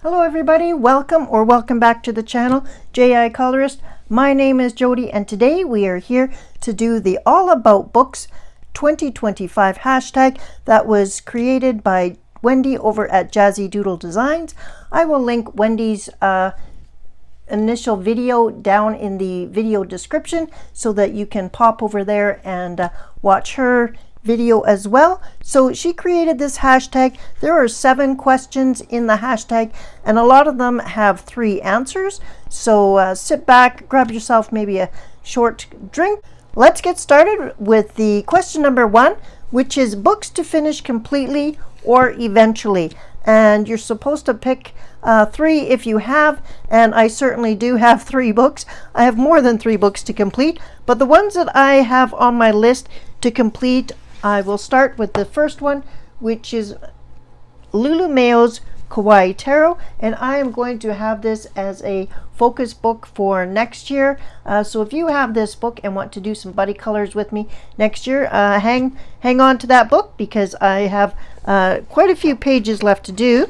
Hello everybody, welcome back to the channel, J.I. Colorist. My name is Jody and today we are here to do the All About Books 2025 hashtag that was created by Wendy over at Jazzy Doodle Designs. I will link Wendy's initial video down in the video description so that you can pop over there and watch her video as well. So she created this hashtag. There are 7 questions in the hashtag and a lot of them have 3 answers. So sit back, grab yourself maybe a short drink. Let's get started with the question number 1, which is books to finish completely or eventually. And you're supposed to pick 3 if you have, and I certainly do have 3 books. I have more than 3 books to complete, but the ones that I have on my list to complete, I will start with the first one, which is Lulu Mayo's Kawaii Tarot, and I am going to have this as a focus book for next year. So if you have this book and want to do some buddy colors with me next year, hang on to that book because I have quite a few pages left to do.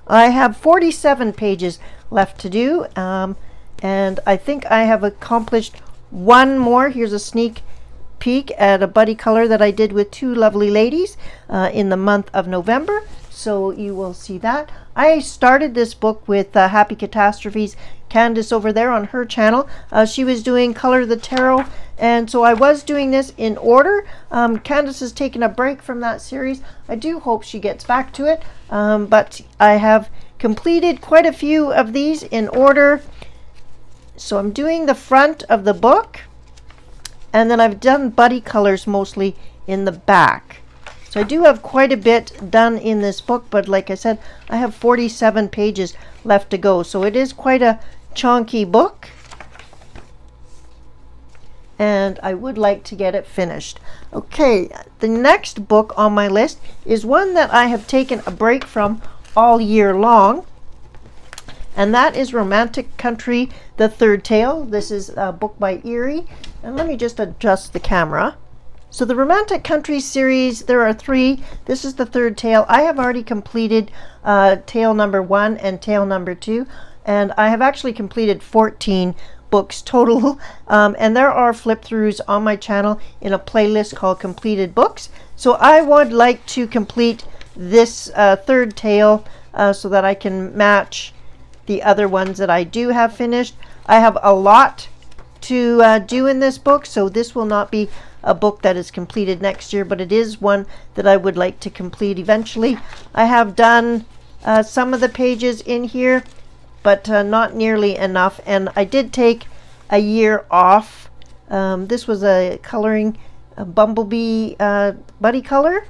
I have 47 pages left to do, and I think I have accomplished one more. Here's a sneak peek at a buddy color that I did with 2 lovely ladies in the month of November, so you will see that. I started this book with Happy Catastrophes, Candace over there on her channel. She was doing Color the Tarot, and so I was doing this in order. Candace has taken a break from that series. I do hope she gets back to it, but I have completed quite a few of these in order. So I'm doing the front of the book, and then I've done buddy colors mostly in the back. So I do have quite a bit done in this book, but like I said, I have 47 pages left to go. So it is quite a chunky book, and I would like to get it finished. Okay, the next book on my list is one that I have taken a break from all year long, and that is Romantic Country, The Third Tale. This is a book by Erie. And let me just adjust the camera. So the Romantic Country series, there are 3. This is the 3rd tale. I have already completed tale number 1 and tale number 2. And I have actually completed 14 books total. And there are flip-throughs on my channel in a playlist called Completed Books. So I would like to complete this 3rd tale so that I can match the other ones that I do have finished. I have a lot to do in this book, so this will not be a book that is completed next year, but it is one that I would like to complete eventually. I have done some of the pages in here, but not nearly enough, and I did take a year off. This was a coloring Bumblebee buddy color,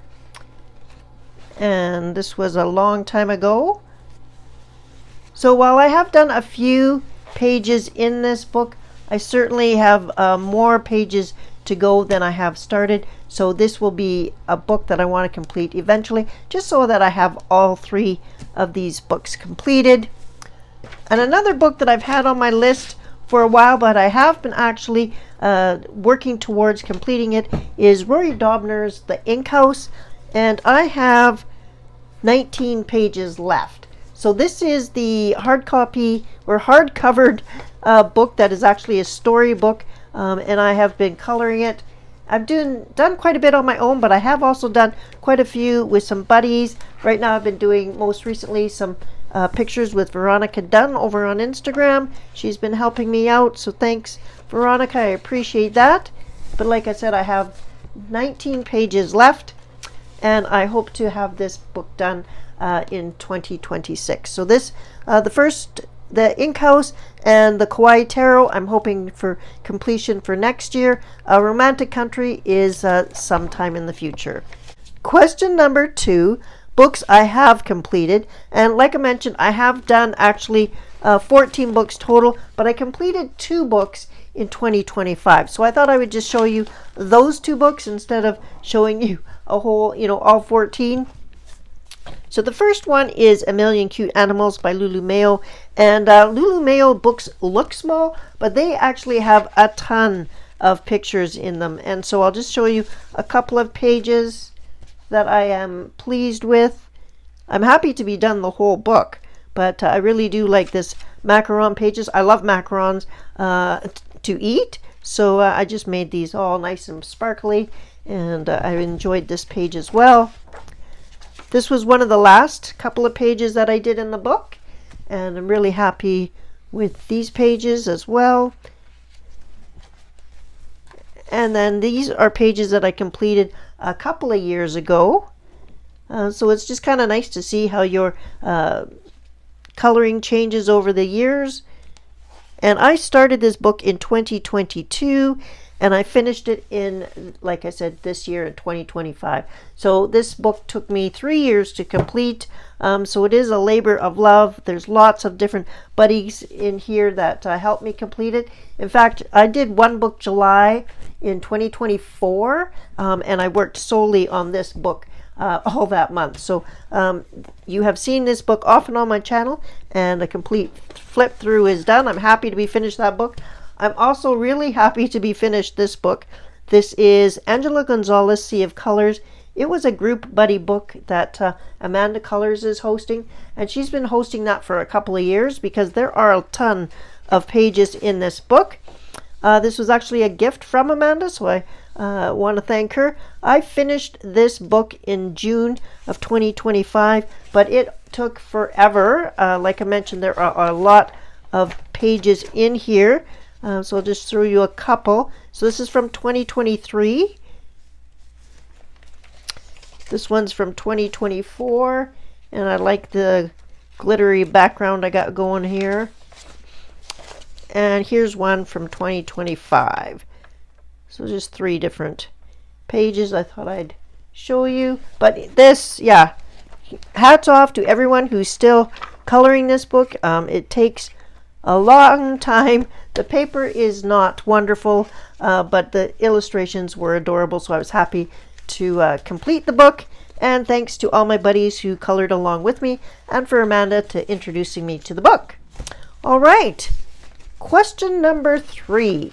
and this was a long time ago. So while I have done a few pages in this book, I certainly have more pages to go than I have started. So this will be a book that I want to complete eventually, just so that I have all 3 of these books completed. And another book that I've had on my list for a while, but I have been actually working towards completing it, is Rory Dobner's The Ink House, and I have 19 pages left. So this is the hard copy or hard covered book that is actually a story book, and I have been coloring it. I've done quite a bit on my own, but I have also done quite a few with some buddies. Right now I've been doing most recently some pictures with Veronica Dunn over on Instagram. She's been helping me out, so thanks Veronica, I appreciate that. But like I said, I have 19 pages left, and I hope to have this book done in 2026. So this, the first, the Ink House and the Kawaii Tarot, I'm hoping for completion for next year. Romantic Country is sometime in the future. Question number 2, books I have completed. And like I mentioned, I have done actually 14 books total, but I completed 2 books in 2025. So I thought I would just show you those 2 books instead of showing you a whole, all 14. So the first one is A Million Cute Animals by Lulu Mayo. And Lulu Mayo books look small, but they actually have a ton of pictures in them. And so I'll just show you a couple of pages that I am pleased with. I'm happy to be done the whole book, but I really do like this macaron pages. I love macarons to eat, so I just made these all nice and sparkly, and I enjoyed this page as well. This was one of the last couple of pages that I did in the book, and I'm really happy with these pages as well. And then these are pages that I completed a couple of years ago. So it's just kind of nice to see how your coloring changes over the years. And I started this book in 2022, and I finished it in, like I said, this year in 2025. So this book took me 3 years to complete. So it is a labor of love. There's lots of different buddies in here that helped me complete it. In fact, I did one book July in 2024, and I worked solely on this book all that month. So you have seen this book often on my channel, and a complete flip through is done. I'm happy to be finished that book. I'm also really happy to be finished this book. This is Angela Gonzalez, Sea of Colors. It was a group buddy book that Amanda Colors is hosting, and she's been hosting that for a couple of years because there are a ton of pages in this book. This was actually a gift from Amanda, so I want to thank her. I finished this book in June of 2025, but it took forever. Like I mentioned, there are a lot of pages in here, so I'll just throw you a couple. So this is from 2023. This one's from 2024, and I like the glittery background I got going here. And here's one from 2025. So just 3 different pages I thought I'd show you. But this, yeah, hats off to everyone who's still coloring this book. It takes a long time. The paper is not wonderful, but the illustrations were adorable, so I was happy to complete the book. And thanks to all my buddies who colored along with me, and for Amanda to introducing me to the book. All right. Question number 3.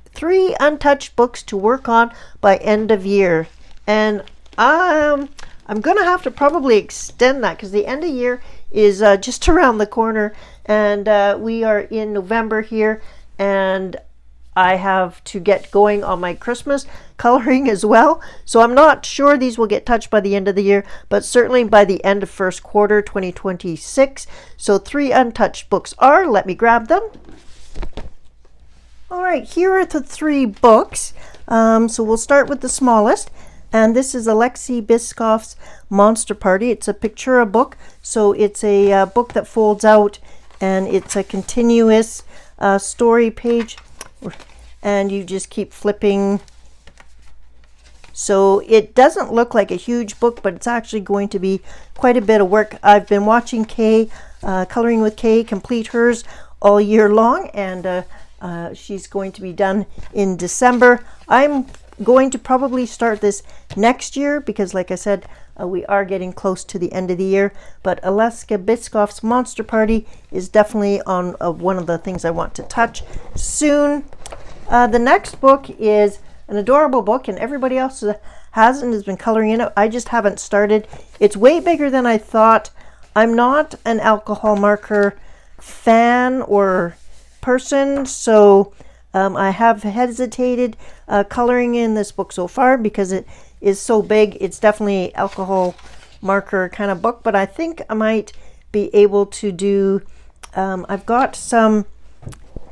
3 untouched books to work on by end of year. And I'm going to have to probably extend that because the end of year is just around the corner. And we are in November here. And I have to get going on my Christmas coloring as well. So I'm not sure these will get touched by the end of the year, but certainly by the end of first quarter 2026. So 3 untouched books are, let me grab them. All right, here are the 3 books. So we'll start with the smallest. And this is Alexei Biscoff's Monster Party. It's a Pictura book. So it's a book that folds out, and it's a continuous story page. And you just keep flipping. So it doesn't look like a huge book, but it's actually going to be quite a bit of work. I've been watching Kay, Coloring with Kay, complete hers all year long, and she's going to be done in December. I'm going to probably start this next year because, like I said, we are getting close to the end of the year. But Alexei Biscoff's Monster Party is definitely on one of the things I want to touch soon. The next book is an adorable book, and everybody else has been coloring in it. I just haven't started. It's way bigger than I thought. I'm not an alcohol marker fan or person, so I have hesitated coloring in this book so far because it is so big. It's definitely alcohol marker kind of book, but I think I might be able to do, I've got some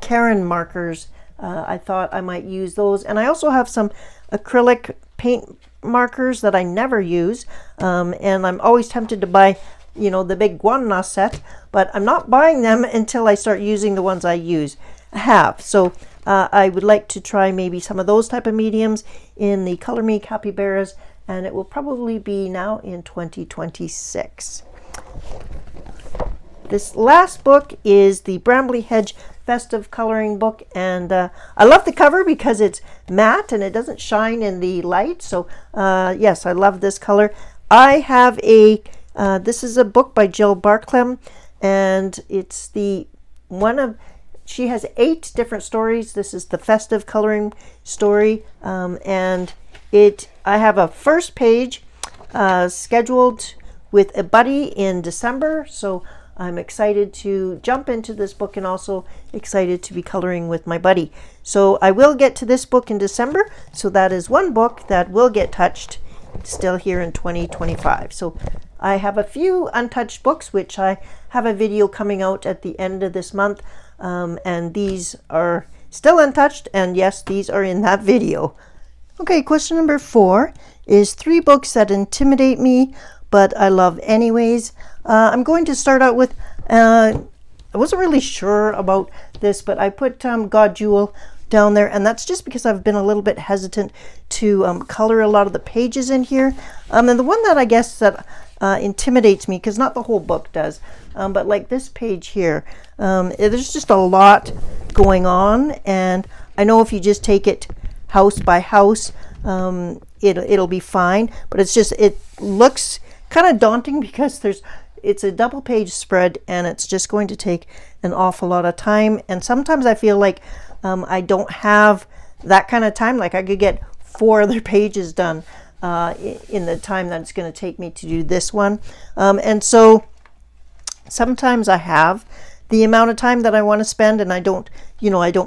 Karen markers. I thought I might use those, and I also have some acrylic paint markers that I never use, and I'm always tempted to buy, you know, the big Guana set, but I'm not buying them until I start using the ones I have. So I would like to try maybe some of those type of mediums in the Color Me Capybaras, and it will probably be now in 2026. This last book is the Brambley Hedge Festive Coloring Book, and I love the cover because it's matte and it doesn't shine in the light. So yes, I love this color. I have a this is a book by Jill Barclay, and it's she has 8 different stories. This is the festive coloring story, and I have a first page scheduled with a buddy in December, so I'm excited to jump into this book and also excited to be coloring with my buddy. So I will get to this book in December, so that is one book that will get touched still here in 2025. So I have a few untouched books, which I have a video coming out at the end of this month, and these are still untouched, and yes, these are in that video. Okay, question number 4 is 3 books that intimidate me but I love anyways. I'm going to start out with, I wasn't really sure about this, but I put God Jewel down there, and that's just because I've been a little bit hesitant to color a lot of the pages in here. And the one that I guess that intimidates me, because not the whole book does, but like this page here, there's just a lot going on, and I know if you just take it house by house, it'll be fine, but it's just, it looks kind of daunting because it's a double page spread, and it's just going to take an awful lot of time. And sometimes I feel like I don't have that kind of time. Like I could get 4 other pages done in the time that it's going to take me to do this one. And so sometimes I have the amount of time that I want to spend, and I don't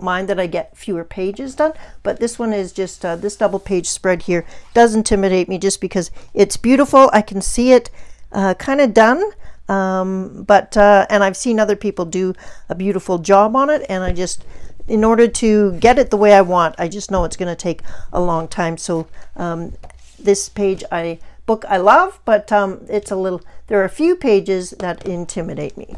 mind that I get fewer pages done. But this one is just, this double page spread here does intimidate me just because it's beautiful. I can see it kind of done, but and I've seen other people do a beautiful job on it, and I just, in order to get it the way I want, I just know it's going to take a long time. So this page book I love, but it's a little, there are a few pages that intimidate me.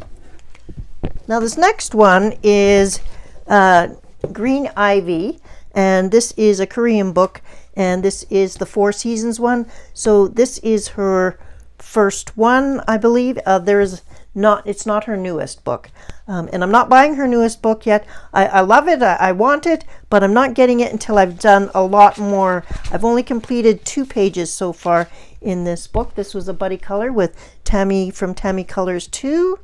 Now this next one is Green Ivy, and this is a Korean book, and this is the 4 Seasons one. So this is her first one, I believe. It's not her newest book, and I'm not buying her newest book yet. I love it, I want it, but I'm not getting it until I've done a lot more. I've only completed 2 pages so far in this book. This was a buddy color with Tammy from Tammy Colors 2.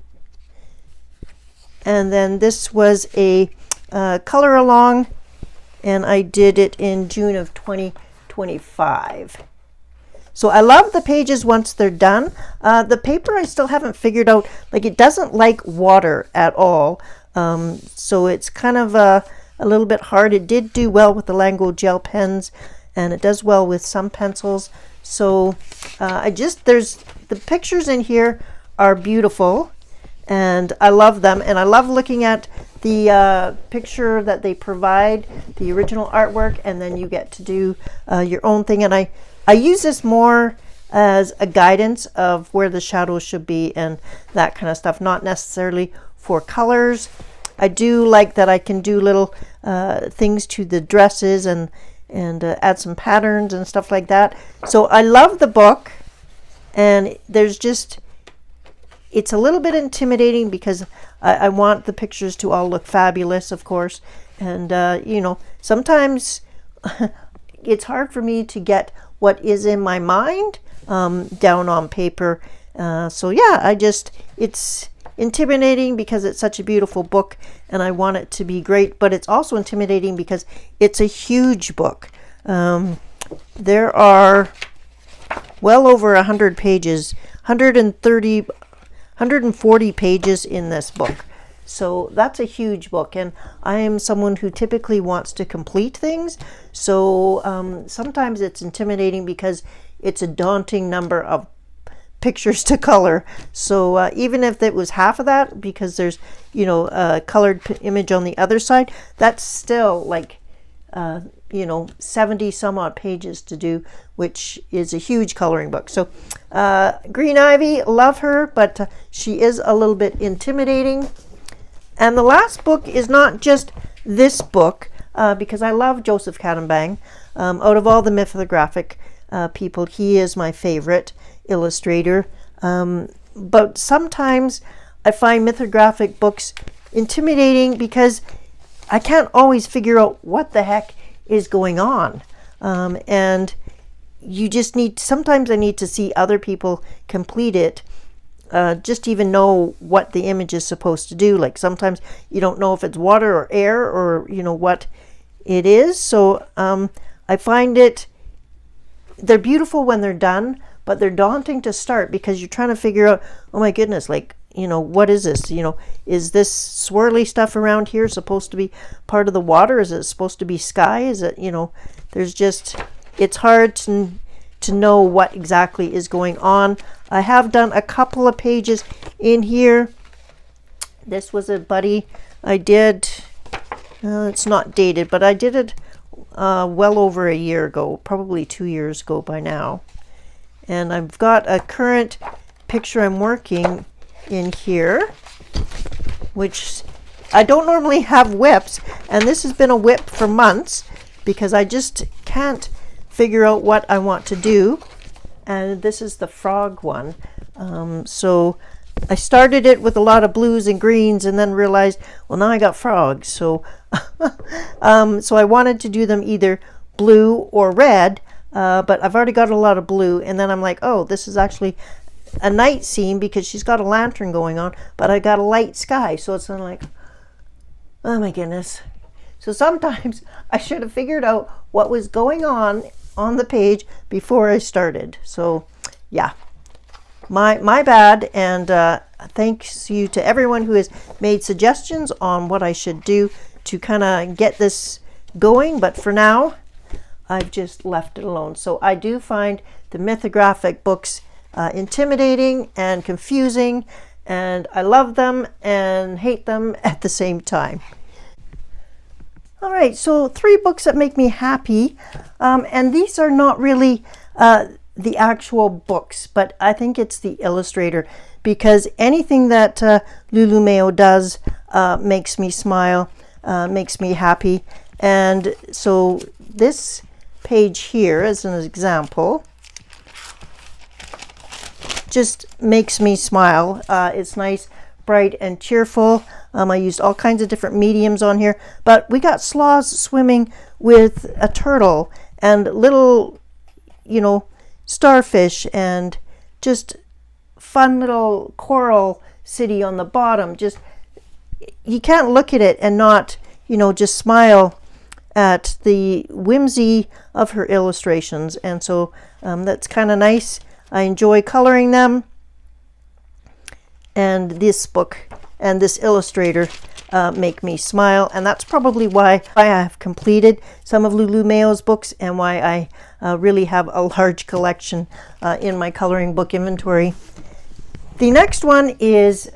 And then this was a color along, and I did it in June of 2025. So I love the pages once they're done. The paper I still haven't figured out, like it doesn't like water at all. So it's kind of a little bit hard. It did do well with the Lango gel pens, and it does well with some pencils. So the pictures in here are beautiful, and I love them, and I love looking at the picture that they provide, the original artwork, and then you get to do your own thing. And I use this more as a guidance of where the shadows should be and that kind of stuff, not necessarily for colors. I do like that I can do little things to the dresses and add some patterns and stuff like that. So I love the book, and there's just, it's a little bit intimidating because I want the pictures to all look fabulous, of course. And, sometimes it's hard for me to get what is in my mind down on paper. So yeah, it's intimidating because it's such a beautiful book and I want it to be great, but it's also intimidating because it's a huge book. There are well over 100 pages, 140 pages in this book. So that's a huge book, and I am someone who typically wants to complete things. So sometimes it's intimidating because it's a daunting number of pictures to color. So even if it was half of that, because there's, a colored image on the other side, that's still like, 70 some odd pages to do, which is a huge coloring book. So Green Ivy, love her, but she is a little bit intimidating. And the last book is not just this book, because I love Joseph Kattenbang. Out of all the mythographic people, he is my favorite illustrator. But sometimes I find mythographic books intimidating because I can't always figure out what the heck is going on. And you just sometimes I need to see other people complete it. Just to even know what the image is supposed to do. Like sometimes you don't know if it's water or air or what it is. So I find they're beautiful when they're done, but they're daunting to start because you're trying to figure out, oh my goodness, like, you know, what is this? You know, is this swirly stuff around here supposed to be part of the water? Is it supposed to be sky? Is it, you know, there's just, it's hard to know what exactly is going on. I have done a couple of pages in here. This was a buddy I did, it's not dated, but I did it well over a year ago, probably 2 years ago by now. And I've got a current picture I'm working in here, which I don't normally have whips, and this has been a whip for months because I just can't figure out what I want to do. And this is the frog one. So I started it with a lot of blues and greens and then realized, well, now I got frogs. So so I wanted to do them either blue or red, but I've already got a lot of blue. And then I'm like, oh, this is actually a night scene because she's got a lantern going on, but I got a light sky. So it's kind of like, oh my goodness. So sometimes I should have figured out what was going on the page before I started. So yeah, my bad. And thanks you to everyone who has made suggestions on what I should do to kind of get this going. But for now, I've just left it alone. So I do find the mythographic books intimidating and confusing, and I love them and hate them at the same time. All right, so 3 books that make me happy, and these are not really the actual books, but I think it's the illustrator, because anything that Lulu Mayo does makes me smile, makes me happy. And so this page here, as an example, just makes me smile. It's nice, bright and cheerful. I used all kinds of different mediums on here, but we got sloths swimming with a turtle and little, you know, starfish, and just fun little coral city on the bottom. Just, you can't look at it and not, you know, just smile at the whimsy of her illustrations. And so that's kind of nice. I enjoy coloring them, and this book and this illustrator make me smile, and that's probably why I have completed some of Lulu Mayo's books and why I really have a large collection in my coloring book inventory. The next one is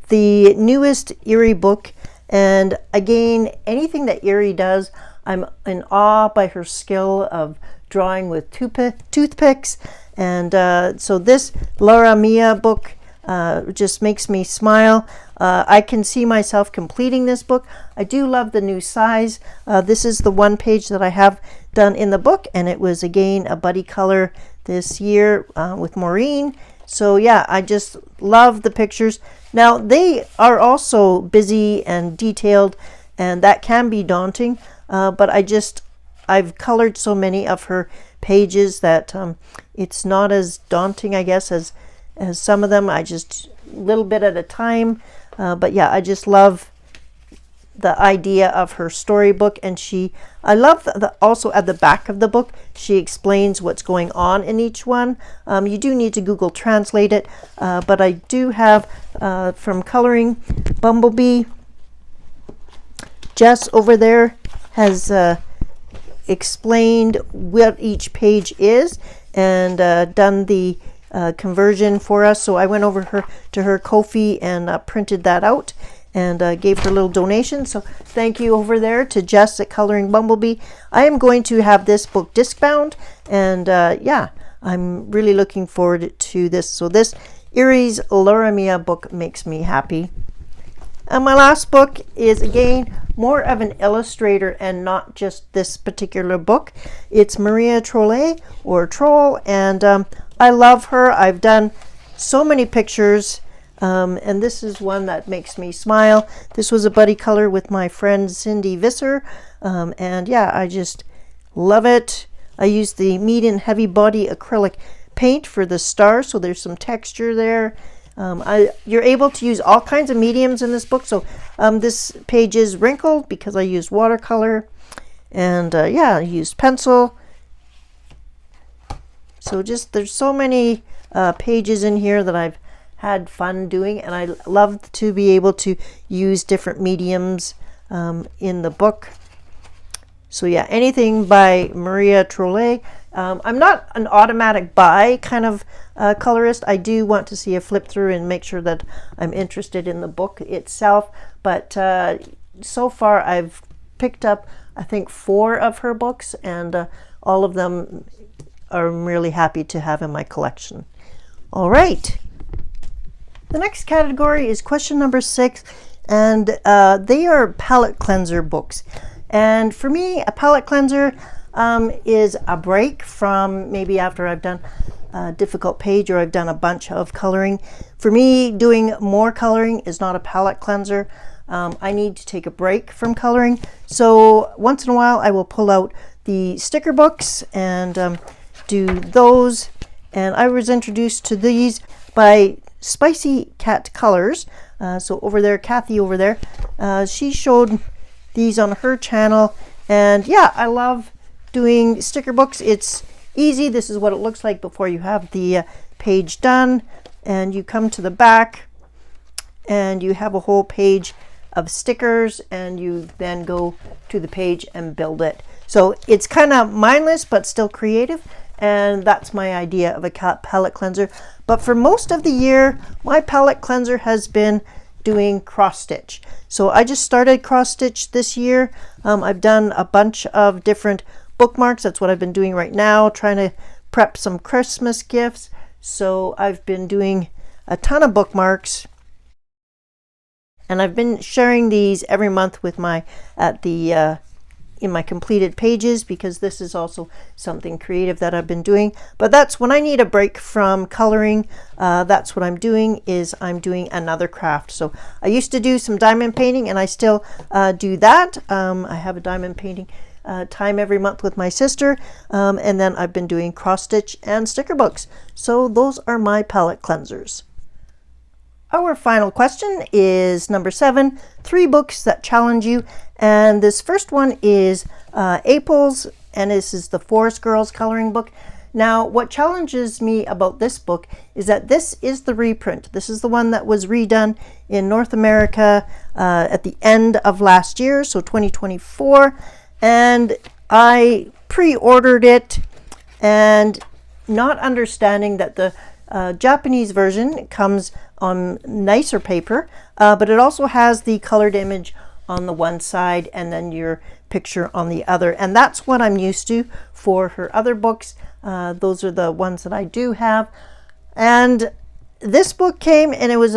the newest Erie book, and again, anything that Erie does, I'm in awe by her skill of drawing with toothpicks. And so this Laura Mia book just makes me smile. I can see myself completing this book. I do love the new size. This is the one page that I have done in the book, and it was again a buddy color this year with Maureen. So yeah, I just love the pictures. Now they are also busy and detailed, and that can be daunting, but I've colored so many of her pages that it's not as daunting, I guess, as some of them. I just a little bit at a time, but yeah, I just love the idea of her storybook. And I love also at the back of the book, she explains what's going on in each one. You do need to Google translate it, but I do have from Coloring Bumblebee, Jess over there has explained what each page is and done the conversion for us. So I went over to her Ko-fi and printed that out and gave her a little donation. So thank you over there to Jess at Coloring Bumblebee. I am going to have this book disc bound, and yeah, I'm really looking forward to this. So this Erie's Laura Mia book makes me happy. And my last book is again more of an illustrator and not just this particular book. It's Maria Trolle, or Troll, and I love her. I've done so many pictures, and this is one that makes me smile. This was a buddy color with my friend Cindy Visser, and yeah, I just love it. I used the medium heavy body acrylic paint for the star, so there's some texture there. You're able to use all kinds of mediums in this book. So this page is wrinkled because I used watercolor, and yeah, I used pencil. So just there's so many pages in here that I've had fun doing, and I love to be able to use different mediums in the book. So yeah, anything by Maria Trollet. I'm not an automatic buy kind of colorist. I do want to see a flip through and make sure that I'm interested in the book itself. But so far I've picked up, I think, 4 of her books, and all of them I'm really happy to have in my collection. All right. The next category is question number 6, and they are palette cleanser books. And for me, a palette cleanser is a break from maybe after I've done a difficult page or I've done a bunch of coloring. For me, doing more coloring is not a palette cleanser. I need to take a break from coloring. So once in a while, I will pull out the sticker books and do those. And I was introduced to these by Spicy Cat Colors. So over there, Kathy over there, she showed these on her channel, and yeah, I love doing sticker books. It's easy. This is what it looks like before you have the page done, and you come to the back and you have a whole page of stickers, and you then go to the page and build it. So it's kind of mindless but still creative, and that's my idea of a palette cleanser. But for most of the year, my palette cleanser has been doing cross stitch. So I just started cross stitch this year. I've done a bunch of different bookmarks. That's what I've been doing right now, trying to prep some Christmas gifts. So I've been doing a ton of bookmarks, and I've been sharing these every month with my in my completed pages, because this is also something creative that I've been doing. But that's when I need a break from coloring. That's what I'm doing, is I'm doing another craft. So I used to do some diamond painting, and I still do that. I have a diamond painting time every month with my sister, and then I've been doing cross stitch and sticker books. So those are my palette cleansers. Our final question is number 7, 3 books that challenge you. And this first one is April's, and this is the Forest Girls coloring book. Now, what challenges me about this book is that this is the reprint. This is the one that was redone in North America at the end of last year, so 2024. And I pre-ordered it, and not understanding that the Japanese version comes on nicer paper, but it also has the colored image on the one side and then your picture on the other, and that's what I'm used to for her other books. Those are the ones that I do have, and this book came, and it was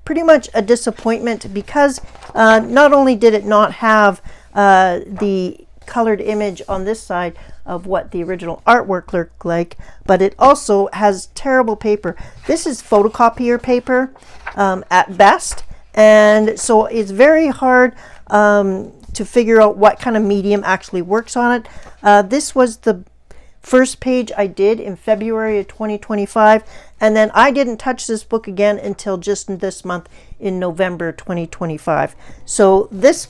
pretty much a disappointment, because not only did it not have the colored image on this side of what the original artwork looked like, but it also has terrible paper. This is photocopier paper at best, and so it's very hard to figure out what kind of medium actually works on it. This was the first page I did in February of 2025, and then I didn't touch this book again until just this month in November 2025. So this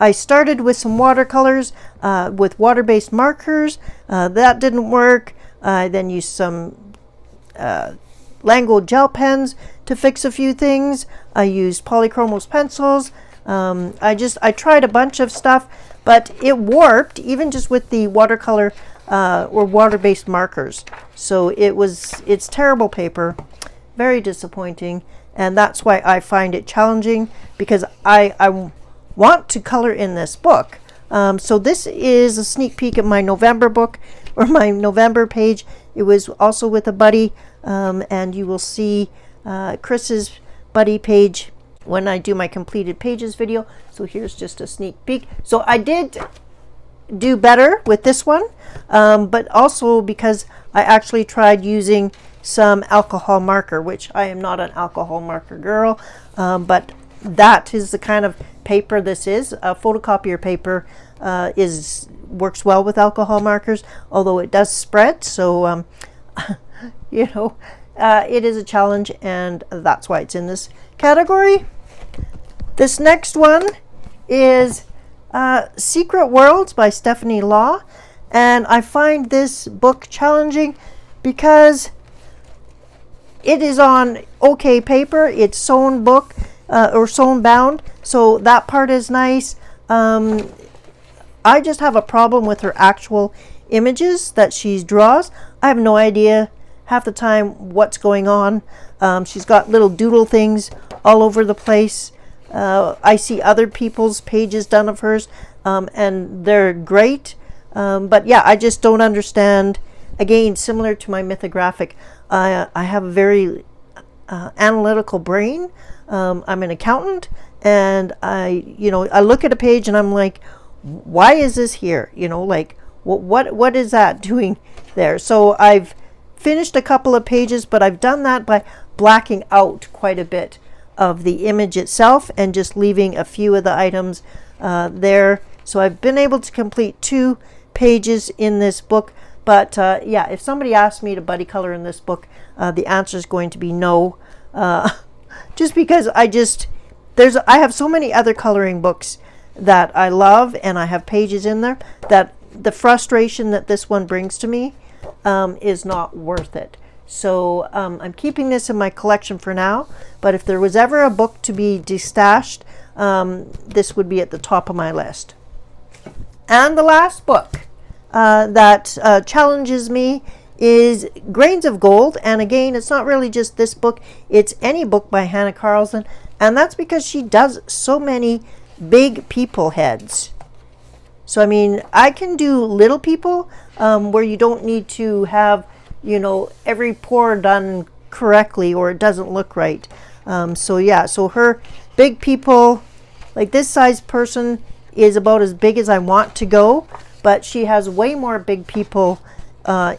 I started with some watercolors with water-based markers. That didn't work. I then used some Lango gel pens to fix a few things. I used polychromos pencils. I tried a bunch of stuff, but it warped even just with the watercolor or water-based markers. So it's terrible paper, very disappointing, and that's why I find it challenging, because I want to color in this book. So this is a sneak peek at my November book, or my November page. It was also with a buddy, and you will see Chris's buddy page when I do my completed pages video. So here's just a sneak peek. So I did do better with this one, but also because I actually tried using some alcohol marker, which I am not an alcohol marker girl, but that is the kind of paper this is. Photocopier paper works well with alcohol markers, although it does spread. So it is a challenge, and that's why it's in this category. This next one is Secret Worlds by Stephanie Law, And I find this book challenging because it is on okay paper. It's sewn book or sewn bound, so that part is nice. I just have a problem with her actual images that she draws. I have no idea half the time what's going on. She's got little doodle things all over the place. I see other people's pages done of hers, and they're great. But yeah, I just don't understand. Again, similar to my mythographic, I have a very analytical brain. I'm an accountant, and I look at a page and I'm like, why is this here? Like, what is that doing there? So I've finished a couple of pages, but I've done that by blacking out quite a bit of the image itself and just leaving a few of the items there. So I've been able to complete 2 pages in this book. But yeah, if somebody asked me to buddy color in this book, the answer is going to be no. Just because I have so many other coloring books that I love, and I have pages in there that the frustration that this one brings to me is not worth it. So I'm keeping this in my collection for now, but if there was ever a book to be destashed, this would be at the top of my list. And the last book that challenges me is Grains of Gold. And again, it's not really just this book, it's any book by Hannah Carlson, and that's because she does so many big people heads. So I mean, I can do little people where you don't need to have every pore done correctly or it doesn't look right. So yeah, so her big people, like this size person, is about as big as I want to go, but she has way more big people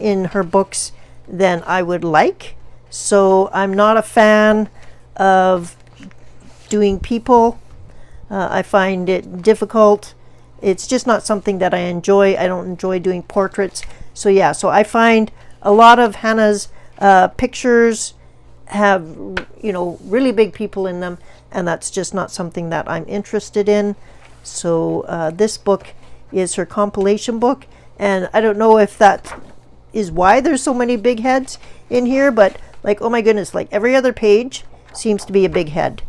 in her books than I would like. So I'm not a fan of doing people. I find it difficult. It's just not something that I enjoy. I don't enjoy doing portraits. So yeah, so I find a lot of Hannah's pictures have really big people in them, and that's just not something that I'm interested in. So this book is her compilation book, and I don't know if that is why there's so many big heads in here, but like, oh my goodness, like every other page seems to be a big head.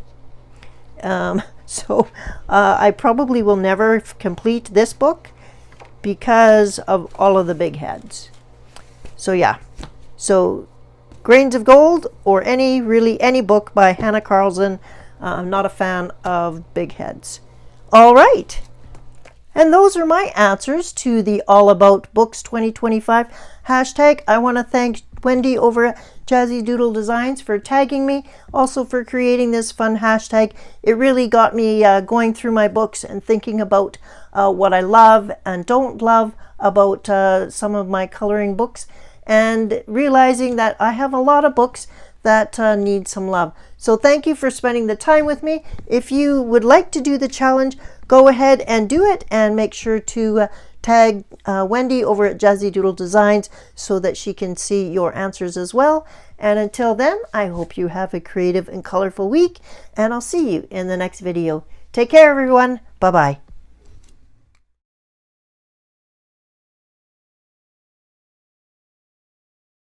So I probably will never complete this book because of all of the big heads. So yeah, so Grains of Gold, or any book by Hannah Carlson. I'm not a fan of big heads. All right. And those are my answers to the All About Books 2025 hashtag. I want to thank Wendy over at Jazzy Doodle Designs for tagging me, also for creating this fun hashtag. It really got me going through my books and thinking about what I love and don't love about some of my coloring books, and realizing that I have a lot of books that need some love. So thank you for spending the time with me. If you would like to do the challenge, go ahead and do it, and make sure to tag Wendy over at Jazzy Doodle Designs so that she can see your answers as well. And until then, I hope you have a creative and colorful week, and I'll see you in the next video. Take care, everyone. Bye-bye.